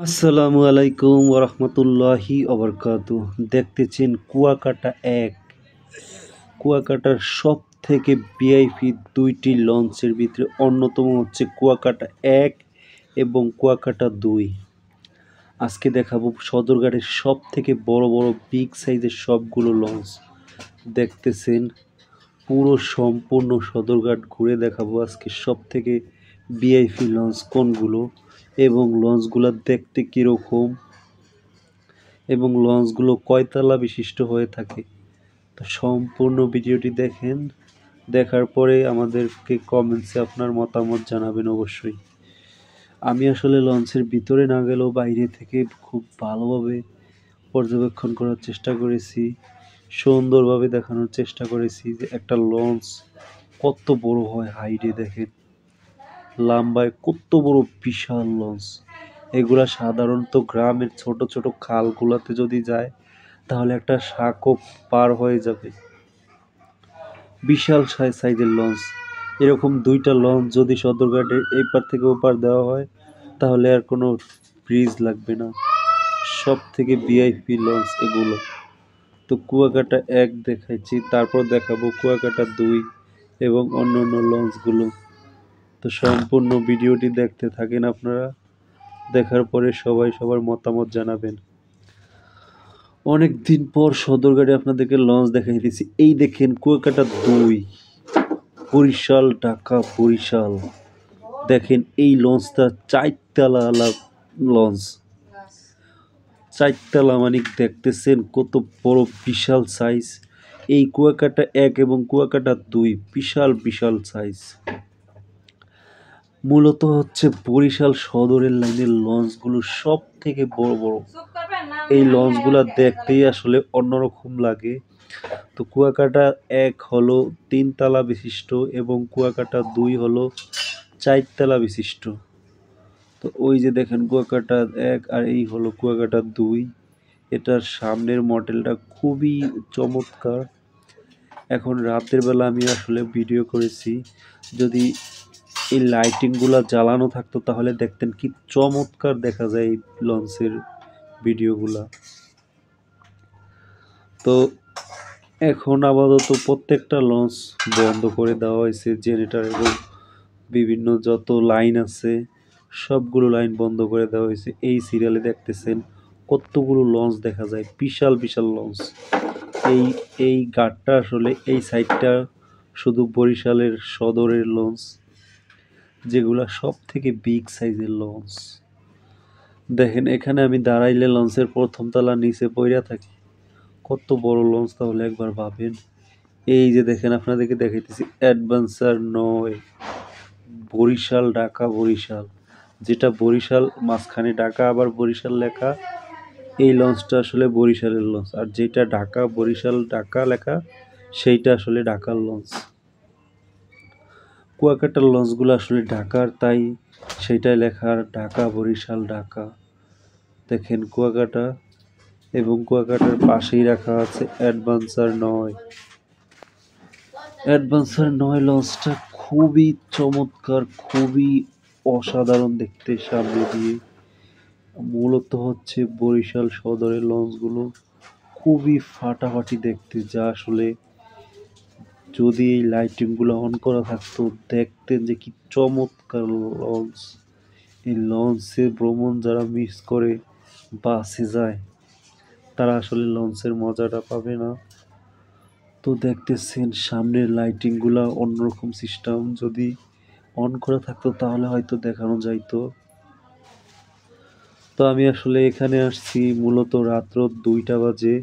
আসসালামু আলাইকুম ওরহমতুল্লাহি ওবরকাতু। দেখতেছেন কুয়াকাটা এক। কুয়াকাটার সব থেকে ভিআইপি দুইটি লঞ্চের ভিতরে অন্যতম হচ্ছে কুয়াকাটা এক এবং কুয়াকাটা দুই। আজকে দেখাবো সদরঘাটের সব থেকে বড় বড় বিগ সাইজের সবগুলো লঞ্চ। দেখতেছেন পুরো সম্পূর্ণ সদরঘাট ঘুরে দেখাবো আজকে সব থেকে ভিআইপি লঞ্চ কোনগুলো এবং লঞ্চগুলো দেখতে কীরকম এবং লঞ্চগুলো কয়তলা বিশিষ্ট হয়ে থাকে। তো সম্পূর্ণ ভিডিওটি দেখেন, দেখার পরে আমাদেরকে কমেন্টসে আপনার মতামত জানাবেন অবশ্যই। আমি আসলে লঞ্চের ভিতরে না গেলেও বাইরে থেকে খুব ভালোভাবে পর্যবেক্ষণ করার চেষ্টা করেছি, সুন্দরভাবে দেখানোর চেষ্টা করেছি যে একটা লঞ্চ কত বড় হয়। হাইটে দেখেন, লাম্বায় কত বড় বিশাল লঞ্চ। এগুলা সাধারণত গ্রামের ছোট ছোট খালগুলোতে যদি যায় তাহলে একটা সাঁকো পার হয়ে যাবে। বিশাল সাইজের লঞ্চ। এরকম দুইটা লঞ্চ যদি সদরঘাটের এই পার থেকে ওপার দেওয়া হয় তাহলে আর কোনো ব্রিজ লাগবে না। সব থেকে ভিআইপি লঞ্চ এগুলো। তো কুয়াকাটা এক দেখাইছি, তারপর দেখাবো কুয়াকাটা দুই এবং অন্য অন্য লঞ্চগুলো। তো সম্পূর্ণ ভিডিওটি দেখতে থাকেন আপনারা, দেখার পরে সবাই সবার মতামত জানাবেন। অনেক দিন পর সদরঘাটে আপনাদেরকে লঞ্চ দেখাই দিয়েছি। এই দেখেন কুয়াকাটা দুই, বরিশাল ঢাকা বরিশাল। দেখেন এই লঞ্চটা চারতলা লঞ্চ। চারতলা মানে দেখতেছেন কত বড় বিশাল সাইজ। এই কুয়াকাটা এক এবং কুয়াকাটা দুই বিশাল বিশাল সাইজ। মূলত হচ্ছে বরিশাল সদরের লাইনের লঞ্চগুলো সব থেকে বড় বড়। এই লঞ্চগুলো দেখতেই আসলে অন্যরকম লাগে। তো কুয়াকাটা এক হলো 3 তলা বিশিষ্ট এবং কুয়াকাটা দুই হলো 4 তলা বিশিষ্ট। তো ওই যে দেখেন কুয়াকাটা এক আর এই হলো কুয়াকাটা দুই। এটার সামনের মডেলটা খুবই চমৎকার। এখন রাতের বেলা আমি আসলে ভিডিও করেছি, যদি এই লাইটিংগুলো জ্বালানো থাকতো তাহলে দেখতেন কি চমৎকার দেখা যায় এই লঞ্চের ভিডিওগুলা। তো এখন আপাতত প্রত্যেকটা লঞ্চ বন্ধ করে দেওয়া হয়েছে, জেনারেটর এবং বিভিন্ন যত লাইন আছে সবগুলো লাইন বন্ধ করে দেওয়া হয়েছে। এই সিরিয়ালে দেখতেছেন কতগুলো লঞ্চ দেখা যায়, বিশাল বিশাল লঞ্চ। এই এই ঘাটটা আসলে এই সাইডটা শুধু বরিশালের সদরের লঞ্চ, যেগুলা সব থেকে বিগ সাইজের লঞ্চ। দেখেন এখানে আমি দাঁড়াইলে লঞ্চের প্রথম তলা নিচে পইরা থাকি। কত বড় লঞ্চ তাহলে একবার ভাবেন। এই যে দেখেন আপনাদেরকে দেখাইতেছি অ্যাডভেঞ্চার 9, বরিশাল ঢাকা বরিশাল। যেটা বরিশাল মাঝখানে ঢাকা আবার বরিশাল লেখা, এই লঞ্চটা আসলে বরিশালের লঞ্চ। আর যেটা ঢাকা বরিশাল ঢাকা লেখা সেইটা আসলে ঢাকার লঞ্চ। কুয়াকাটার লঞ্চগুলো আসলে ঢাকার, তাই সেইটাই লেখার ঢাকা বরিশাল ঢাকা। দেখেন কুয়াকাটা এবং কুয়াকাটার পাশেই রাখা আছে অ্যাডভেঞ্চার 9। অ্যাডভেঞ্চার 9 লঞ্চটা খুবই চমৎকার, খুবই অসাধারণ দেখতে সামনে দিয়ে। মূলত হচ্ছে বরিশাল সদরের লঞ্চগুলো খুবই ফাটাফাটি দেখতে, যা আসলে যদি এই লাইটিংগুলো অন করা থাকতো দেখতেন যে কি চমৎকার লঞ্চ। এই লঞ্চে ভ্রমণ যারা মিস করে বাসে যায় তারা আসলে লঞ্চের মজাটা পাবে না। তো দেখতেছেন সামনের লাইটিংগুলা অন্যরকম সিস্টেম, যদি অন করা থাকতো তাহলে হয়তো দেখানো যাইতো। তো আমি আসলে এখানে আসছি মূলত রাত্র 2টা বাজে,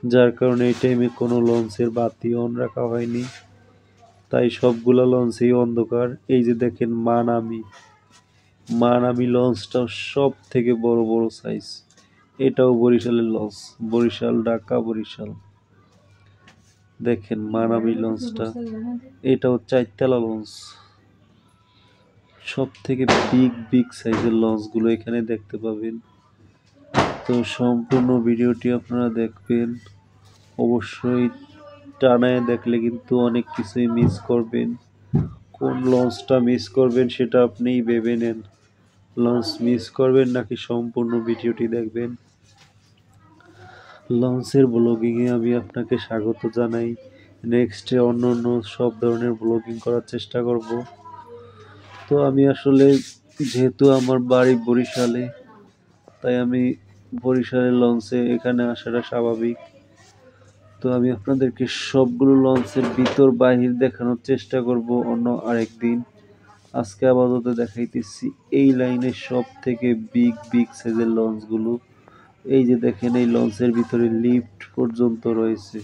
যার কারণে এই টাইমে কোনো লঞ্চের বাতি অন রাখা হয়নি, তাই সবগুলা লঞ্চেই অন্ধকার। এই যে দেখেন মানামি লঞ্চটাও সব থেকে বড় বড় সাইজ। এটাও বরিশালের লঞ্চ, বরিশাল ঢাকা বরিশাল। দেখেন মানামি লঞ্চটা, এটাও 4 তলা লঞ্চ। সব থেকে বিগ বিগ সাইজের লঞ্চগুলো এখানে দেখতে পাবেন। তো সম্পূর্ণ ভিডিওটি আপনারা দেখবেন অবশ্যই, টানায় দেখলে কিন্তু অনেক কিছুই মিস করবেন। কোন লঞ্চটা মিস করবেন সেটা আপনিই ভেবে নেন। লঞ্চ মিস করবেন নাকি সম্পূর্ণ ভিডিওটি দেখবেন। লঞ্চের ব্লগিংয়ে আমি আপনাকে স্বাগত জানাই। নেক্সটে অন্য অন্য সব ধরনের ব্লগিং করার চেষ্টা করব। তো আমি আসলে যেহেতু আমার বাড়ি বরিশালে, তাই আমি বরিশালের লঞ্চে এখানে আসাটা স্বাভাবিক। তো আমি আপনাদেরকে সবগুলো লঞ্চের ভিতর বাহির দেখানোর চেষ্টা করব অন্য আরেক দিন। আজকে আপাতত দেখাইতেছি এই লাইনের সব থেকে বিগ সাইজের লঞ্চগুলো। এই যে দেখেন, এই লঞ্চের ভিতরে লিফট পর্যন্ত রয়েছে।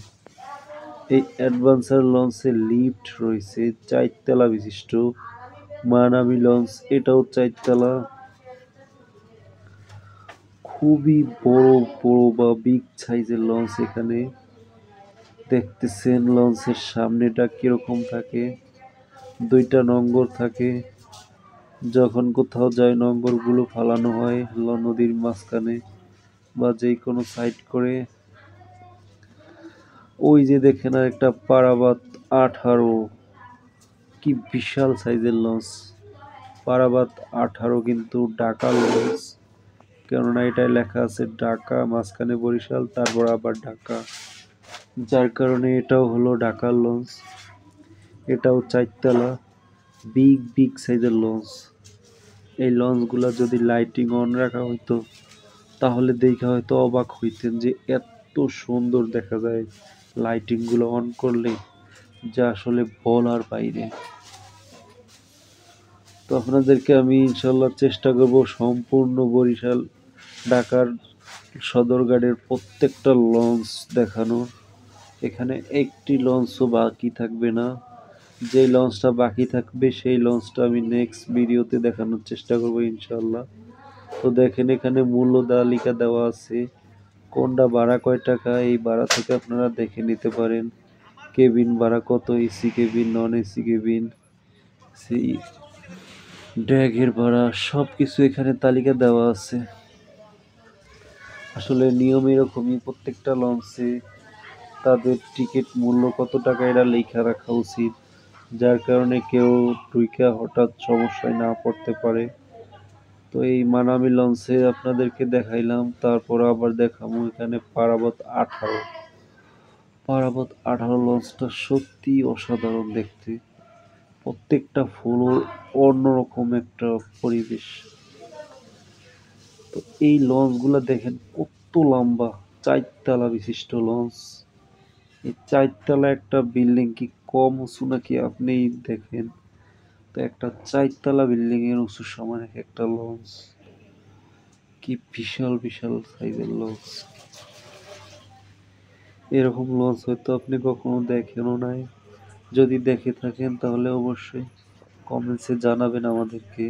এই অ্যাডভেঞ্চার লঞ্চে লিফট রয়েছে, 4 তলা বিশিষ্ট। মানামি লঞ্চ, এটাও 4 তলা। খুবই বড় বড় বা বিগ সাইজের লঞ্চ। এখানে দেখতেছেন লঞ্চের সামনেটা কিরকম থাকে, 2টা নোঙর থাকে। যখন কোথাও যায় নোঙরগুলো ফালানো হয় নদীর মাঝখানে বা যে কোনো সাইড করে। ওই যে দেখেন আর একটা পারাবাত 18, কি বিশাল সাইজের লঞ্চ। পারাবাত 18 কিন্তু ঢাকা লঞ্চ, কেননা এটাই লেখা আছে ঢাকা, মাঝখানে বরিশাল, তারপর আবার ঢাকা, যার কারণে এটাও হলো ঢাকার লঞ্চ। এটাও 4 তলা, বিগ সাইজের লঞ্চ। এই লঞ্চগুলা যদি লাইটিং অন রাখা হইতো তাহলে দেখা হয়তো অবাক হইতেন যে এত সুন্দর দেখা যায় লাইটিংগুলো অন করলে, যা আসলে বলার বাইরে। তো আপনাদেরকে আমি ইনশাল্লাহ চেষ্টা করব সম্পূর্ণ বরিশাল ঢাকার সদরঘাটের প্রত্যেকটা লঞ্চ দেখানোর। এখানে একটি লঞ্চও বাকি থাকবে না। যে লঞ্চটা বাকি থাকবে সেই লঞ্চটা আমি নেক্সট ভিডিওতে দেখানোর চেষ্টা করব ইনশাল্লাহ। তো দেখেন, এখানে মূল্য তালিকা দেওয়া আছে, কোনটা ভাড়া কয় টাকা, এই ভাড়া থেকে আপনারা দেখে নিতে পারেন কেবিন ভাড়া কত, AC cabin, non AC cabin, সেই ড্র্যাগের ভাড়া, সব কিছু এখানে তালিকা দেওয়া আছে। আসলে নিয়ম এরকমই, প্রত্যেকটা লঞ্চে তাদের টিকিট মূল্য কত টাকা এটা লেখা রাখা উচিত, যার কারণে কেউ ঢুইকা হঠাৎ সমস্যায় না পড়তে পারে। তো এই মানামি লঞ্চে আপনাদেরকে দেখাইলাম, তারপর আবার দেখাবো এখানে পারাবত 18। পারাবত 18 লঞ্চটা সত্যি অসাধারণ দেখতে। প্রত্যেকটা ফ্লোর অন্যরকম একটা পরিবেশ। তো এই লঞ্চগুলা দেখেন কত লম্বা, 4 তলা বিশিষ্ট লঞ্চ। এই 4 তলা একটা বিল্ডিং কি কম উঁচু নাকি আপনি দেখেন। তো একটা 4 তলা বিল্ডিং এর উঁচু সমান একটা লঞ্চ, কি বিশাল সাইজের লঞ্চ। এরকম লঞ্চ হয়তো আপনি কখনো দেখেনও নাই। যদি দেখে থাকেন তাহলে অবশ্যই কমেন্টসে জানাবেন আমাদেরকে।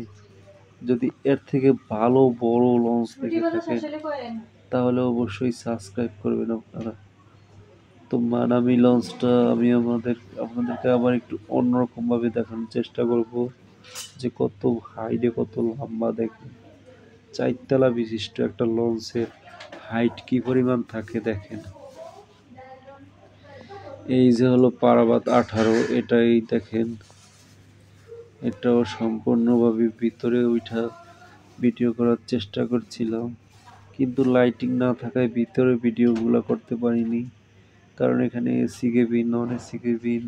যদি এর থেকে ভালো বড় লঞ্চ দেখে থাকেন তাহলে অবশ্যই সাবস্ক্রাইব করবেন আপনারা। তো মানামি লঞ্চটা আমি আপনাদেরকে আবার একটু অন্যরকম ভাবে দেখানোর চেষ্টা করব, যে কত হাইটে, কত লম্বা। দেখেন 4 তলা বিশিষ্ট একটা লঞ্চের হাইট কি পরিমাণ থাকে দেখেন। এই যে হলো পারাবাত 18, এটাই দেখেন। এটাও সম্পূর্ণভাবে ভিতরে উঠা ভিডিও করার চেষ্টা করছিলাম, কিন্তু লাইটিং না থাকায় ভিতরে ভিডিওগুলো করতে পারিনি। কারণ এখানে AC cabin, non AC cabin,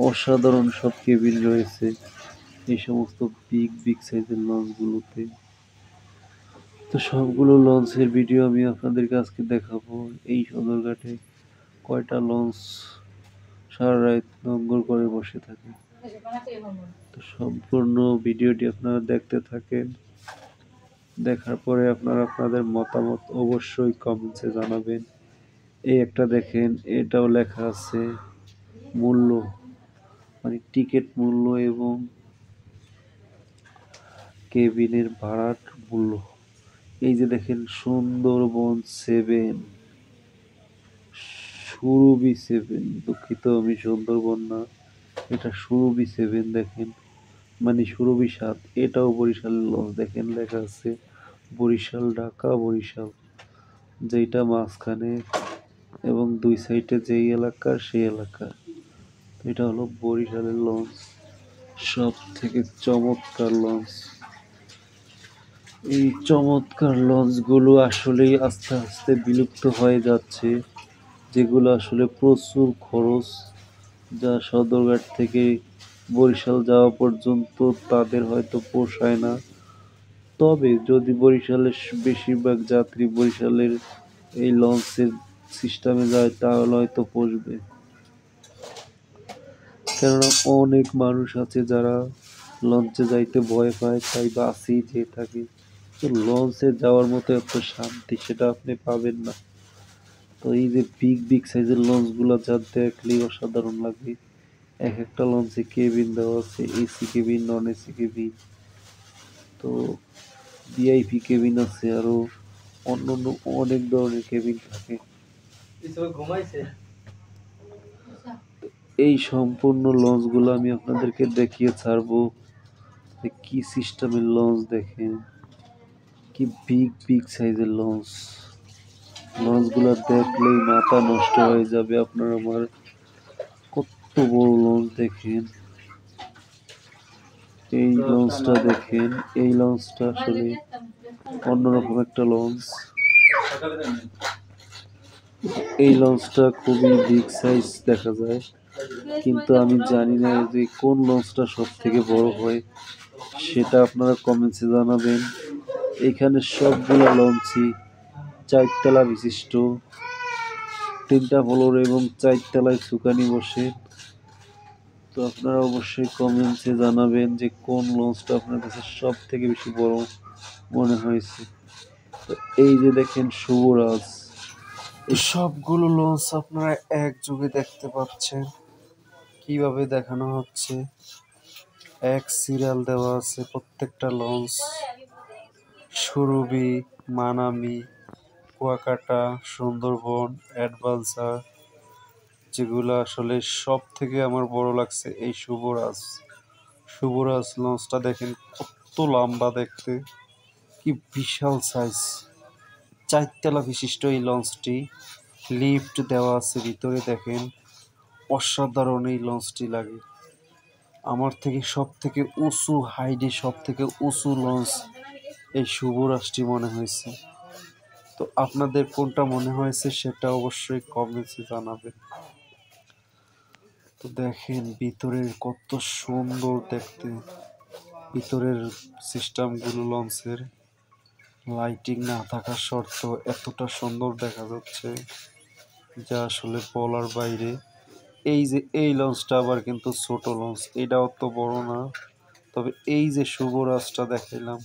অসাধারণ সব কেবিন রয়েছে এই সমস্ত বিগ সাইজের লঞ্চগুলোতে। তো সবগুলো লঞ্চের ভিডিও আমি আপনাদেরকে আজকে দেখাবো। এই সদরঘাটে কয়টা লঞ্চ সারা রাত নোঙর করে বসে থাকে। তো সম্পূর্ণ ভিডিওটি আপনারা দেখতে থাকেন। দেখার পরে আপনারা আপনাদের মতামত অবশ্যই কমেন্টসে জানাবেন। এই একটা দেখেন, এটাও লেখা আছে মূল্য, মানে টিকিট মূল্য এবং কেবিনের ভাড়ার মূল্য। এই যে দেখেন সুন্দরবন 7, সুরভি 7, দুঃখিত আমি সুন্দরবন না, এটা সুরভি 7 দেখেন, মানে সুরভি 7। এটাও বরিশালের লঞ্চ, দেখেন লেখা আছে বরিশাল ঢাকা বরিশাল, যেটা মাঝখানে এবং 2 সাইডে যেই এলাকা সেই এলাকা। এটা হলো বরিশালের লঞ্চ, সব থেকে চমৎকার লঞ্চ। এই চমৎকার লঞ্চগুলো আসলেই আস্তে আস্তে বিলুপ্ত হয়ে যাচ্ছে, যেগুলো আসলে প্রচুর খরচ, যা সদরঘাট থেকে বরিশাল যাওয়া পর্যন্ত তাদের হয়তো পোষায় না। তবে যদি বরিশালের বেশিরভাগ যাত্রী বরিশালের এই লঞ্চের সিস্টেমে যায় তাহলে হয়তো পোষবে। কেননা অনেক মানুষ আছে যারা লঞ্চে যাইতে ভয় পায়, তাই বাসেই যেয়ে থাকে। তো লঞ্চে যাওয়ার মতো এত শান্তি সেটা আপনি পাবেন না। তো এই যে বিগ বিগ সাইজের লঞ্চগুলো যা দেখলেই অসাধারণ লাগে। এক একটা লঞ্চে কেবিন দেওয়া আছে, AC cabin, non AC cabin, তো ভিআইপি কেবিন আছে, আরো অন্য অন্য অনেক ধরনের কেবিন থাকে। এই সম্পূর্ণ লঞ্চগুলো আমি আপনাদেরকে দেখিয়ে ছাড়বো যে কি সিস্টেমের লঞ্চ। দেখেন কি বিগ বিগ সাইজের লঞ্চ, লঞ্চগুলো দেখলেই মাথা নষ্ট হয়ে যাবে আপনার আমার। কত বড় লঞ্চ দেখেন, এই লঞ্চটা দেখেন, এই লঞ্চটা আসলে অন্যরকম একটা লঞ্চ। এই লঞ্চটা খুবই বিগ সাইজ দেখা যায়, কিন্তু আমি জানি না যে কোন লঞ্চটা সব থেকে বড় হয়, সেটা আপনারা কমেন্টসে জানাবেন। এখানে সবগুলো লঞ্চই 4 তলা বিশিষ্ট, 3টা ফ্লোর এবং 4 তলায় সুকানি বসে। তো আপনারা অবশ্যই কমেন্টসে জানাবেন যে কোন লঞ্চটা আপনার কাছে সব থেকে বেশি বড় মনে হয়েছে। তো এই যে দেখেন শুভরাজ, এই সবগুলো লঞ্চ আপনারা একযোগে দেখতে পাচ্ছেন কিভাবে দেখানো হচ্ছে। এক সিরিয়াল দেওয়া আছে প্রত্যেকটা লঞ্চ, সুরভি, মানামি, কুয়াকাটা, সুন্দরবন, অ্যাডভেঞ্চার, যেগুলো আসলে সব থেকে আমার বড় লাগছে এই শুভরাজ। শুভরাজ লঞ্চটা দেখেন কত লম্বা দেখতে, কি বিশাল সাইজ, 4 তলা বিশিষ্ট এই লঞ্চটি, লিফট দেওয়া আছে ভিতরে। দেখেন অসাধারণ এই লঞ্চটি লাগে। আমার থেকে সব থেকে উঁচু হাইটে সব থেকে উঁচু লঞ্চ এই শুভরাজটি মনে হয়েছে। তো আপনাদের কোনটা মনে হয়েছে সেটা অবশ্যই কমেন্টসে জানাবেন। তো দেখেন ভিতরের কত সুন্দর দেখতে, ভিতরের সিস্টেমগুলো লঞ্চের লাইটিং না থাকা সত্ত্বেও এতটা সুন্দর দেখা যাচ্ছে যা আসলে বলার বাইরে। এই যে এই লঞ্চটা আবার কিন্তু ছোট লঞ্চ, এটা অত বড় না। তবে এই যে শুভরাজটা দেখাইলাম,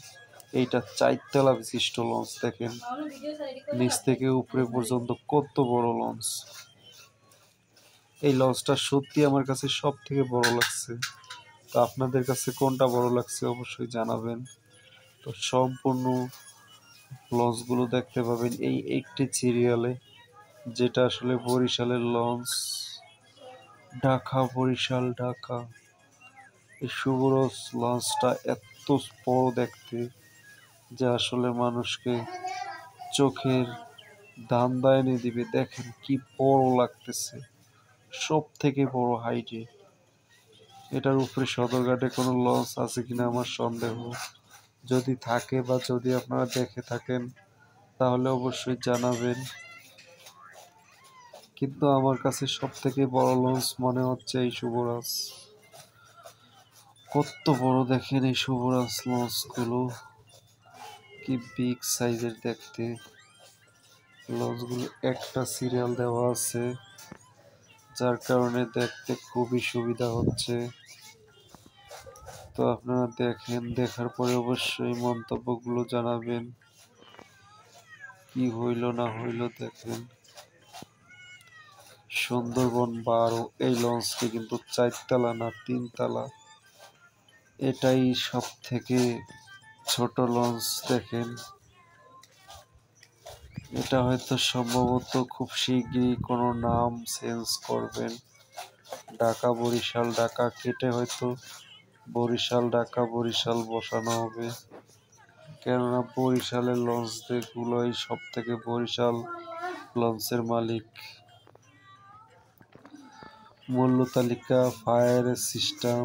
এইটা 4 তলা বিশিষ্ট লঞ্চ। দেখেন নিচ থেকে উপরে পর্যন্ত কত বড় লঞ্চ। এই লঞ্চটা সত্যি আমার কাছে সব থেকে বড় লাগছে। তো আপনাদের কাছে কোনটা বড় লাগছে অবশ্যই জানাবেন। তো সম্পূর্ণ লঞ্চগুলো দেখতে পাবেন এই একটি সিরিয়ালে, যেটা আসলে বরিশালের লঞ্চ, ঢাকা বরিশাল ঢাকা। এই শুভরজ লঞ্চটা এত বড় দেখতে যা আসলে মানুষকে চোখের ধান্দা এনে দিবে। দেখেন কি বড় লাগতেছে, সব থেকে বড় হাইটে। এটার উপরে সদরঘাটে কোনো লঞ্চ আছে কিনা আমার সন্দেহ, যদি থাকে বা যদি আপনারা দেখে থাকেন তাহলে অবশ্যই জানাবেন। কিন্তু আমার কাছে সব থেকে বড় লঞ্চ মনে হচ্ছে এই শুভরাজ। কত বড় দেখেন এই শুভরাজ লঞ্চগুলো, কি বিগ সাইজের দেখতে। লঞ্চগুলো একটা সিরিয়াল দেওয়া আছে, যার কারণে দেখতে খুবই সুবিধা হচ্ছে। তো আপনারা দেখেন, দেখার পরে অবশ্যই মন্তব্যগুলো জানাবেন কি হইল না হইল। দেখেন সুন্দরবন 12, এই লঞ্চটি কিন্তু 4 তলা না 3 তলা, এটাই সব থেকে ছোট লঞ্চ। দেখেন এটা হয়তো সম্ভবত খুব শীঘ্রই কোনো নাম চেঞ্জ করবেন, ঢাকা বরিশাল ঢাকা কেটে হয়তো বরিশাল ঢাকা বরিশাল বসানো হবে। কেননা বরিশালের লঞ্চগুলোই সব থেকে, বরিশাল লঞ্চের মালিক। মূল্য তালিকা, ফায়ার সিস্টেম,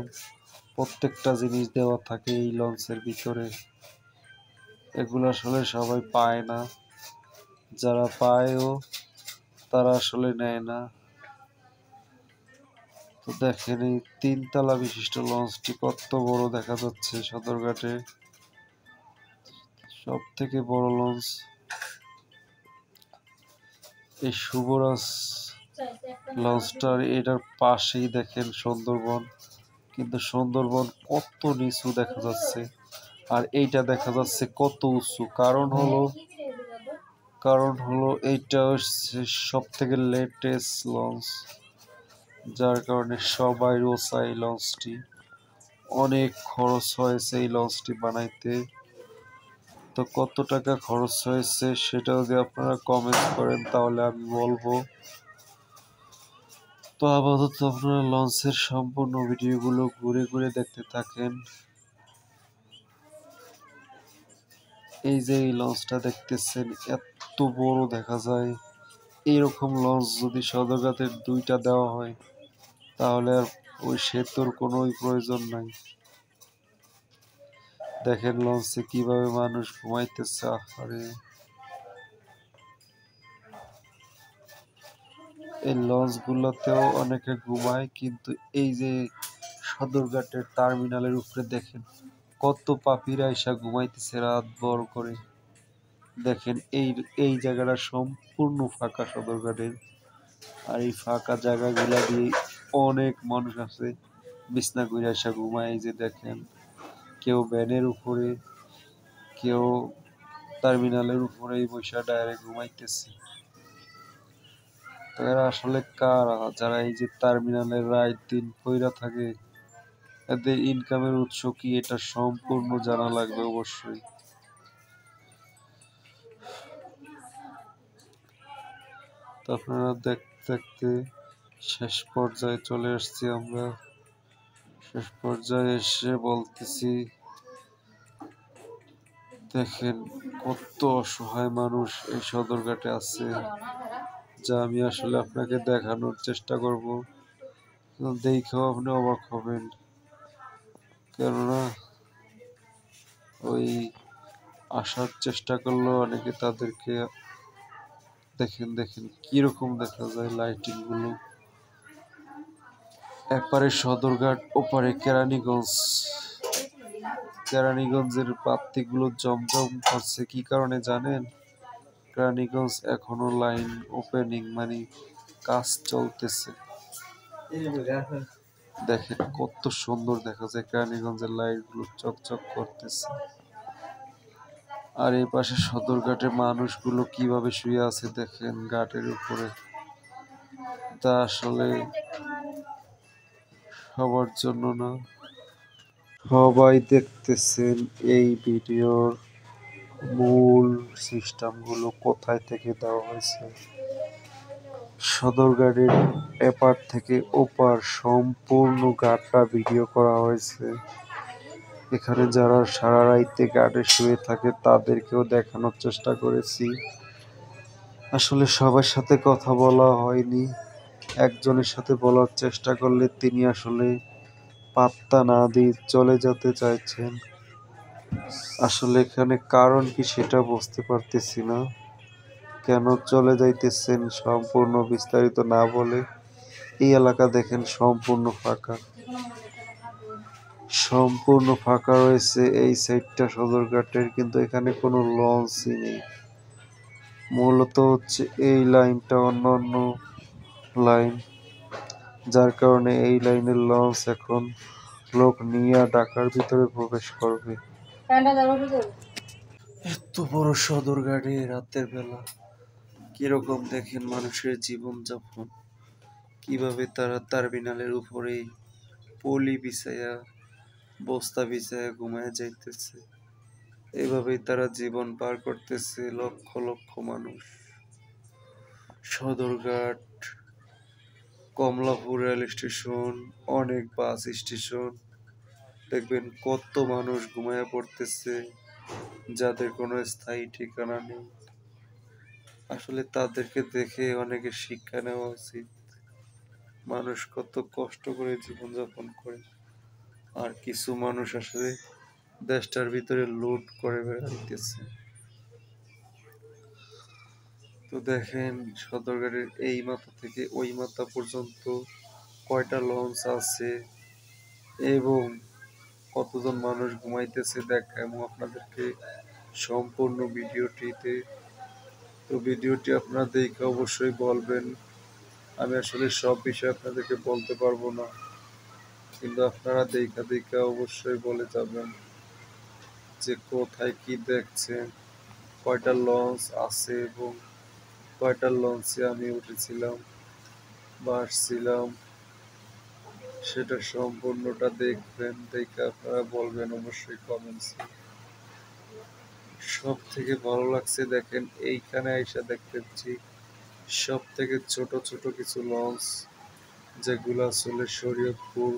প্রত্যেকটা জিনিস দেওয়া থাকে এই লঞ্চের ভিতরে। এগুলো আসলে সবাই পায় না, যারা পায়ও তারা আসলে নেয় না। তো দেখেন এই 3 তলা বিশিষ্ট লঞ্চটি কত বড় দেখা যাচ্ছে সদরঘাটে, সব থেকে বড় লঞ্চ। এই শুভরাজ লঞ্চটার এটার পাশেই দেখেন সুন্দরবন, কিন্তু সুন্দরবন কত নিচু দেখা যাচ্ছে, আর এইটা দেখা যাচ্ছে কত উঁচু। কারণ হলো এইটা হচ্ছে সব থেকে লেটেস্ট লঞ্চ, যার কারণে সবাই চায় এই লঞ্চটি। অনেক খরচ হয়েছে এই লঞ্চটি বানাইতে। তো কত টাকা খরচ হয়েছে সেটা যদি আপনারা কমেন্ট করেন তাহলে আমি বলবো। তো আপাতত আপনারা লঞ্চের সম্পূর্ণ ভিডিওগুলো ঘুরে ঘুরে দেখতে থাকেন। এই যে এই লঞ্চটা দেখতেছেন এত বড় দেখা যায়, এইরকম লঞ্চ যদি সদরঘাটের 2টা দেওয়া হয় তাহলে আর ওই সেতুর কোনো প্রয়োজন নাই। দেখেন লঞ্চে কিভাবে মানুষ ঘুমাইতেছে। আরে এই লঞ্চ গুলোতেও অনেকে ঘুমায়, কিন্তু এই যে সদরঘাটের টার্মিনালের উপরে দেখেন কত পাপীরা এসে ঘুমাইতেছে রাত ভর করে। দেখেন এই এই জায়গাটা সম্পূর্ণ ফাঁকা সদরঘাটের, আর এই ফাঁকা জায়গাগুলা দিয়ে অনেক মানুষ আছে বিছনা করে এসে ঘুমায়। এই যে দেখেন কেউ ভ্যানের উপরে, কেউ টার্মিনালের উপরে বসে ডাইরেক্ট ঘুমাইতেছে। তো এরা আসলে কারা, যারা এই যে টার্মিনালের রাত দিন পইরা থাকে? এদের ইনকামের উৎস কি এটা সম্পূর্ণ জানা লাগবে অবশ্যই। তো আপনারা দেখতে দেখতে শেষ পর্যায়ে চলে আসছি আমরা। শেষ পর্যায়ে এসে বলতেছি, দেখেন কত অসহায় মানুষ এই সদরঘাটে আছে, যা আমি আসলে আপনাকে দেখানোর চেষ্টা করব। দেখেও আপনি অবাক হবেন, কেননা ওই আসার চেষ্টা করলেও অনেকে তাদেরকে দেখেন দেখেন কিরকম দেখা যায় লাইটিং গুলো। একবারে সদরঘাট, ওপারে কেরানীগঞ্জ। কেরানীগঞ্জের বাতিগুলো জমজম করছে কি কারণে জানেন? কেরানীগঞ্জ এখনো লাইন ওপেনিং, মানে কাজ চলতেছে। দেখেন কত সুন্দর দেখা যায়, কেরানীগঞ্জের লাইট গুলো চকচক করতেছে। আর এই পাশে সদরঘাটের মানুষগুলো কিভাবে শুয়ে আছে দেখেন ঘাটের উপরে। তা আসলে সবার জন্য না। সবাই দেখতেছেন এই ভিডিওর মূল সিস্টেমগুলো কোথায় থেকে দেওয়া হয়েছে। সদরঘাটের এপার থেকে ওপার সম্পূর্ণ ঘাটটা ভিডিও করা হয়েছে। এখানে যারা সারা রাইতে ঘাটে শুয়ে থাকে তাদেরকেও দেখানোর চেষ্টা করেছি। আসলে সবার সাথে কথা বলা হয়নি, একজনের সাথে বলার চেষ্টা করলে তিনি আসলে পাত্তা না দিয়ে চলে যেতে চাইছেন। আসলে এখানে কারণ কি সেটা বুঝতে পারতেছি না, কেন চলে যাইতেছেন সম্পূর্ণ বিস্তারিত না বলে। এই এলাকা দেখেন সম্পূর্ণ ফাঁকা, সম্পূর্ণ ফাঁকা রয়েছে এই সাইডটা সদরঘাটের, কিন্তু এখানে কোনো লঞ্চই নেই। মূলত হচ্ছে এই লাইনটা অন্য অন্য লাইন, যার কারণে এই লাইনের লঞ্চ এখন লোক নিয়ে ঢাকার ভিতরে প্রবেশ করবে। এত বড় সদরঘাটে রাতের বেলা কিরকম দেখেন মানুষের জীবনযাপন, কিভাবে তারা টার্মিনালের উপরে পলি বিছাইয়া, বস্তা বিছাইয়া ঘুমায় যাইতেছে। এইভাবেই তারা জীবন পার করতেছে লক্ষ লক্ষ মানুষ। সদরঘাট, কমলাপুর রেল স্টেশন, অনেক বাস স্টেশন, দেখবেন কত মানুষ ঘুমায় পড়তেছে যাদের কোনো স্থায়ী ঠিকানা নেই। আসলে তাদেরকে দেখে অনেকের শিক্ষা নেওয়া উচিত, মানুষ কত কষ্ট করে জীবনযাপন করে। আর কিছু মানুষ আসলে দেশটার ভিতরে লুট করে বেড়াইতেছে। তো দেখেন সদরঘাটের এই মাথা থেকে ওই মাথা পর্যন্ত কয়টা লঞ্চ আছে এবং কতজন মানুষ ঘুমাইতেছে দেখাবো আপনাদেরকে সম্পূর্ণ ভিডিওটিতে। তো ভিডিওটি আপনারা দেখে অবশ্যই বলবেন। আমি আসলে সব বিষয় আপনাদেরকে বলতে পারবো না, কিন্তু আপনারা দেখা দেখা অবশ্যই বলে যাবেন যে কোথায় কি দেখছেন, কয়টা লঞ্চ আছে এবং কয়টা লঞ্চে আমি উঠেছিলাম বা আসছিলাম, সেটা সম্পূর্ণটা দেখবেন। দেখে আপনারা বলবেন অবশ্যই কমেন্টসে। সব থেকে ভালো লাগছে দেখেন এইখানে আইসা দেখতেছি সব থেকে ছোট ছোট কিছু লঞ্চ, যেগুলো আসলে শরীয়তপুর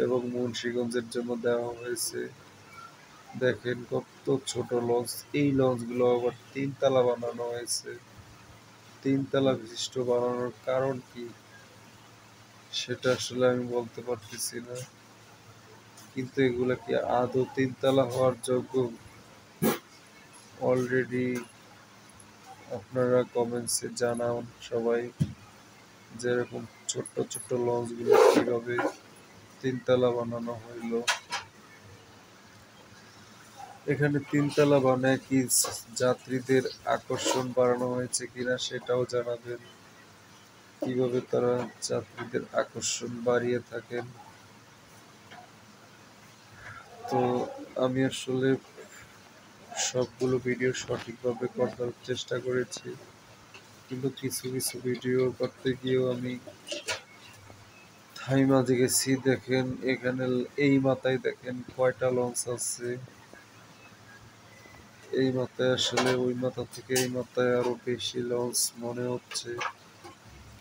এবং মুন্সিগঞ্জের জন্য দেওয়া হয়েছে। দেখেন কত ছোট লঞ্চ, এই লঞ্চগুলো আবার তিনতলা বানানো হয়েছে। তিনতলা বিশিষ্ট বানানোর কারণ কি সেটা আসলে আমি বলতে পারতেছি না, কিন্তু এগুলা কি আদৌ তিনতলা হওয়ার যোগ্য? অলরেডি আপনারা কমেন্টসে জানান সবাই, যেরকম ছোট্ট ছোট্ট লঞ্চগুলো কিভাবে তিনতলা বানানো হইলো। এখানে তিনতলা বানায় কি যাত্রীদের আকর্ষণ বাড়ানো হয়েছে কিনা সেটাও জানাবেন, কিভাবে তারা যাত্রীদের আকর্ষণ বাড়িয়ে থাকেন। তো আমি আসলে সবগুলো ভিডিও সঠিকভাবে করার চেষ্টা করেছি, কিন্তু কিছু কিছু ভিডিও করতে গিয়েও আমি থাই মাঝে গেছি। দেখেন এখানে এই মাথায় দেখেন কয়টা লঞ্চ আছে, এই মাথায় আসলে ওই মাথা থেকে এই মাথায় আরো বেশি লঞ্চ মনে হচ্ছে,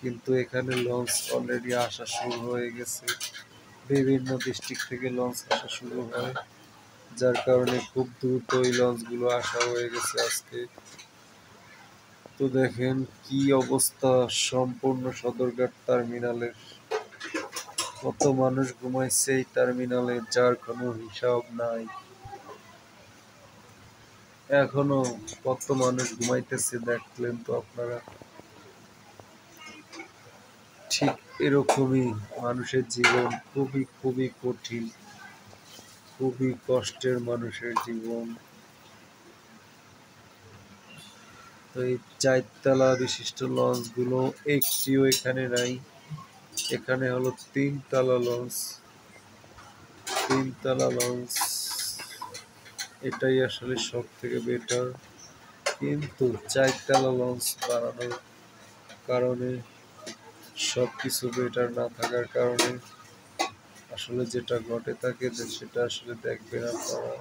কিন্তু এখানে লঞ্চ অলরেডি আসা শুরু হয়ে গেছে। বিভিন্ন ডিস্ট্রিক্ট থেকে লঞ্চ আসা শুরু হয়, যার কারণে খুব দ্রুত এই লঞ্চগুলো আসা হয়ে গেছে আজকে। তো দেখেন কি অবস্থা সম্পূর্ণ সদরঘাট টার্মিনালের, কত মানুষ ঘুমাইছে এই টার্মিনালে যার কোনো হিসাব নাই। এখনো কত মানুষ ঘুমাইতেছে দেখলেন তো আপনারা। ঠিক এরকমই মানুষের জীবন, খুবই খুবই কঠিন, খুবই কষ্টের মানুষের জীবন। তো এই চারতলা বিশিষ্ট লঞ্চগুলো একটিও এখানে নাই, এখানে হলো তিনতলা লঞ্চ। তিনতলা লঞ্চ এটাই আসলে সব থেকে বেটার, কিন্তু চারতলা লঞ্চ বানানোর কারণে সব কিছু বেটার না থাকার কারণে আসলে যেটা ঘটে থাকে সেটা আসলে দেখবেন আপনারা।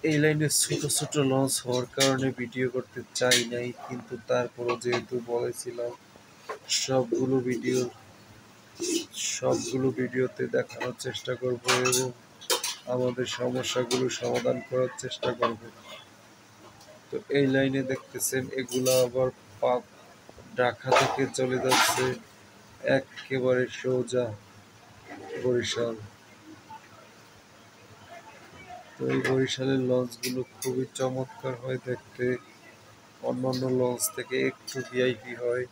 এই লাইনে ছোট ছোট লঞ্চ হওয়ার কারণে ভিডিও করতে চাই নাই, কিন্তু তারপরও যেহেতু বলেছিলাম সবগুলো ভিডিও সবগুলো ভিডিওতে দেখানোর চেষ্টা করব এবং আমাদের সমস্যাগুলো সমাধান করার চেষ্টা করব। তো এই লাইনে দেখতেছেন এগুলো আবার ঢাকা থেকে চলে যাচ্ছে একেবারে সোজা বরিশাল। তো এই বরিশালের লঞ্চগুলো খুবই চমৎকার হয় দেখতে, অন্যান্য লঞ্চ থেকে একটু ভিআইপি হয়।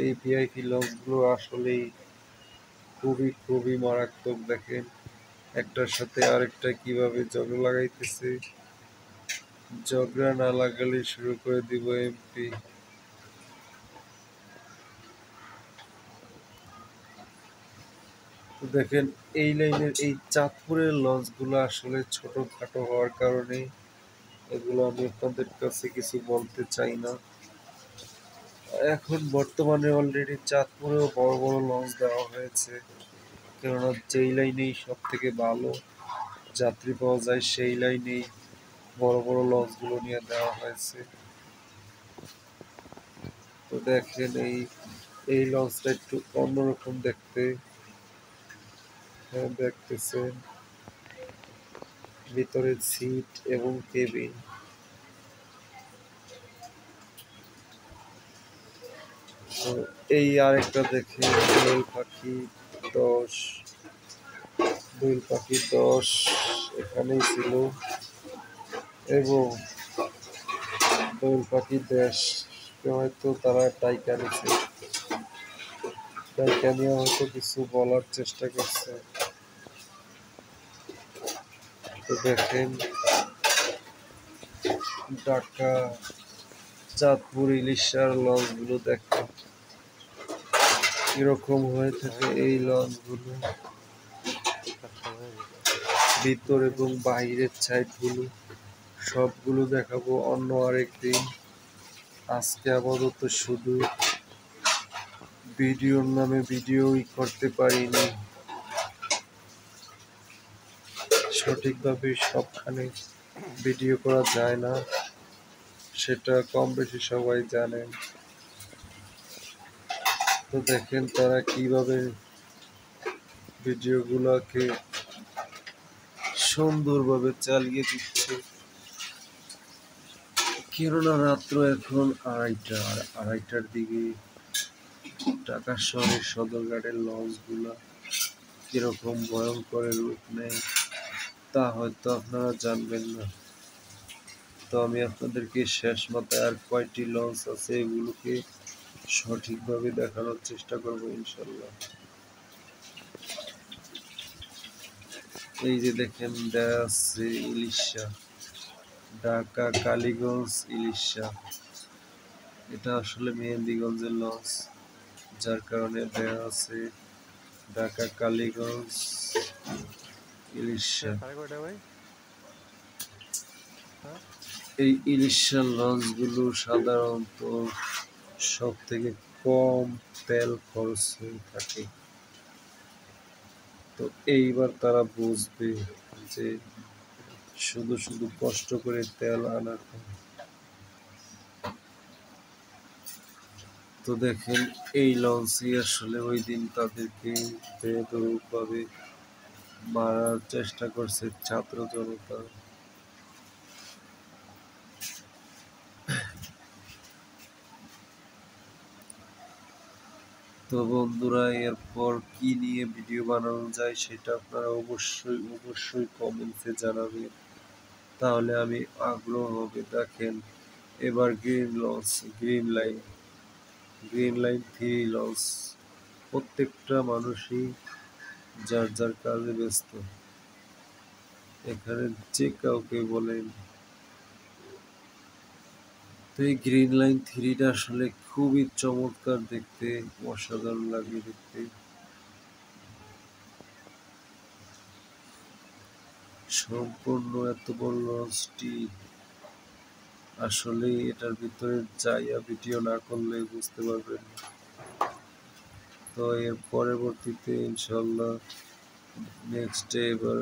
এই ভিআইপি লঞ্চগুলো আসলেই খুবই খুবই মারাত্মক। দেখেন একটার সাথে আরেকটা কিভাবে ঝগড়া লাগাইতেছে, ঝগড়া না লাগালে শুরু করে দিব এমপি। তো দেখেন এই লাইনের এই চাঁদপুরের লঞ্চগুলো আসলে ছোটখাটো হওয়ার কারণে এগুলো আমি আপনাদের কাছে কিছু বলতে চাই না। এখন বর্তমানে অলরেডি চাঁদপুরেও বড় বড় লঞ্চ দেওয়া হয়েছে, কেননা যেই লাইনেই সব থেকে ভালো যাত্রী পাওয়া যায় সেই লাইনেই বড় বড় লঞ্চগুলো নিয়ে দেওয়া হয়েছে। তো দেখেন এই লঞ্চটা একটু অন্যরকম দেখতে। হ্যাঁ দেখতেছেন ভিতরের সিট এবং কেবিন। তো এই আরেকটা দেখেন কোয়েল পাখি 10, দোয়েল পাখি 10 এখানেই ছিল এবং দোয়েল পাখি দেশকে হয়তো তারা টাইকা নিচ্ছে, টাইকা নিয়ে হয়তো কিছু বলার চেষ্টা করছে। তো দেখেন ঢাকা চাঁদপুর ইলিশার লঞ্চগুলো দেখেন কিরকম হয়ে থাকে। এই লঞ্চগুলো ভিতর এবং বাইরের সাইডগুলো সবগুলো দেখাবো অন্য আরেক দিন। আজকে আপাতত শুধু ভিডিওর নামে ভিডিওই করতে পারিনি, সঠিকভাবে সবখানে ভিডিও করা যায় না, সেটা কম বেশি সবাই জানেন। তো দেখেন তারা কিভাবে ভিডিওগুলোকে সুন্দরভাবে চালিয়ে দিচ্ছে। কেননা রাত্র এখন আড়াইটা, আর আড়াইটার দিকে ঢাকা শহরের সদরঘাটের লঞ্চগুলো কিরকম ভয়ঙ্কর রূপ নেয় তা হয়তো আপনারা জানবেন না। তো আমি আপনাদেরকে শেষ মাথায় আর কয়টি লঞ্চ আছে এগুলোকে সঠিকভাবে দেখানোর চেষ্টা করব ইনশাল্লাহ। এই যে দেখেন দেয়া আছে ইলিশা, ঢাকা কালীগঞ্জ ইলিশা। এটা আসলে মেহেন্দিগঞ্জের লঞ্চ, যার কারণে দেয়া আছে ঢাকা কালীগঞ্জ ইলিশা। এই ইলিশা লঞ্চগুলো সাধারণত সব থেকে কম তেল খরচ হয়ে থাকে। তো এইবার তারা বুঝবে যে শুধু শুধু কষ্ট করে তেল আনা। তো দেখেন এই লঞ্চই আসলে ওই দিন তাদেরকে বেধড়কভাবে মারার চেষ্টা করছে ছাত্র জনতা। তো বন্ধুরা, এরপর কি নিয়ে ভিডিও বানানো যায় সেটা আপনারা অবশ্যই অবশ্যই কমেন্টসে জানাবেন, তাহলে আমি আগ্রহ হবে। দেখেন এবার গ্রিন লাইন 3 লঞ্চ, প্রত্যেকটা মানুষই যার যার কাজে ব্যস্ত। এখানে যে কাউকে বলেন। তো এই গ্রিন লাইন 3টা আসলে খুবই চমৎকার দেখতে, অসাধারণ লাগে দেখতে। সম্পূর্ণ এত বড় লঞ্চটি আসলে এটার ভিতরে যাইয়া ভিডিও না করলে বুঝতে পারবেন। তো এর পরবর্তীতে ইনশাল্লাহ নেক্সট ডে এবার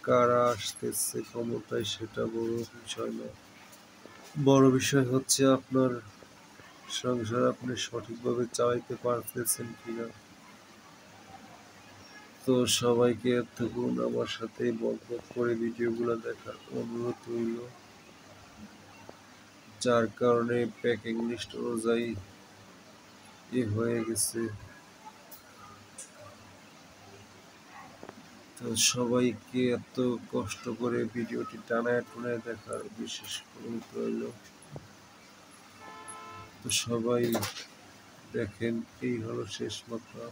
কারা আসতেছে ক্ষমতায় সেটা বড় বিষয় না, বড় বিষয় হচ্ছে আপনার সংসার আপনি সঠিকভাবে চালাইতে পারতেছেন কিনা। তো সবাইকে এতক্ষণ আমার সাথে বকবক করে ভিডিওগুলো দেখার অনুরোধ রইল, যার কারণে প্যাকিং লিস্ট অনুযায়ী হয়ে গেছে। তো সবাইকে এত কষ্ট করে ভিডিওটি টানায় টুনায় দেখার বিশেষ অনুরোধ রইল। তো সবাই দেখেন, এই হলো শেষ মাথা,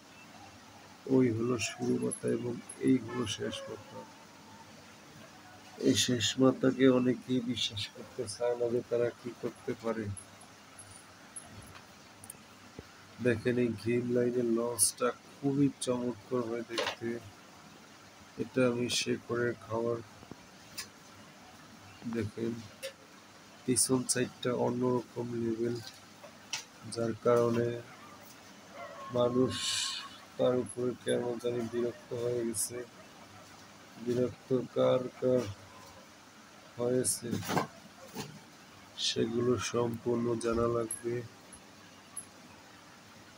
ওই হলো শুরু মাথা এবং এই হলো শেষ মাথা। এই শেষ মাথাকে অনেকেই বিশ্বাস করতে চায় না যে তারা কি করতে পারে। দেখেন এই গ্রিন লাইনের লঞ্চটা খুবই চমৎকার হয় দেখতে। এটা আমি সে করে খাওয়ার দেখেন পিছন সাইডটা অন্যরকম লেভেল, যার কারণে মানুষ তার উপরে কেমন জানি বিরক্ত হয়ে গেছে। বিরক্ত কার কার হয়েছে সেগুলো সম্পূর্ণ জানা লাগবে।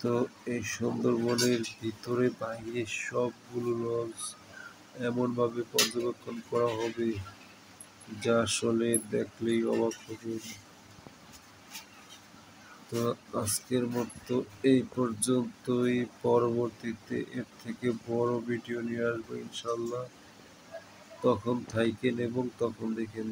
তো এই সুন্দরবনের ভিতরে বাইরে সবগুলো লঞ্চ এমনভাবে পর্যবেক্ষণ করা হবে যা আসলে দেখলেই অবাক হবে। তো আজকের মতো এই পর্যন্তই। পরবর্তীতে এর থেকে বড় ভিডিও নিয়ে আসবো ইনশাল্লাহ। তখন থাইকেন এবং তখন দেখেন।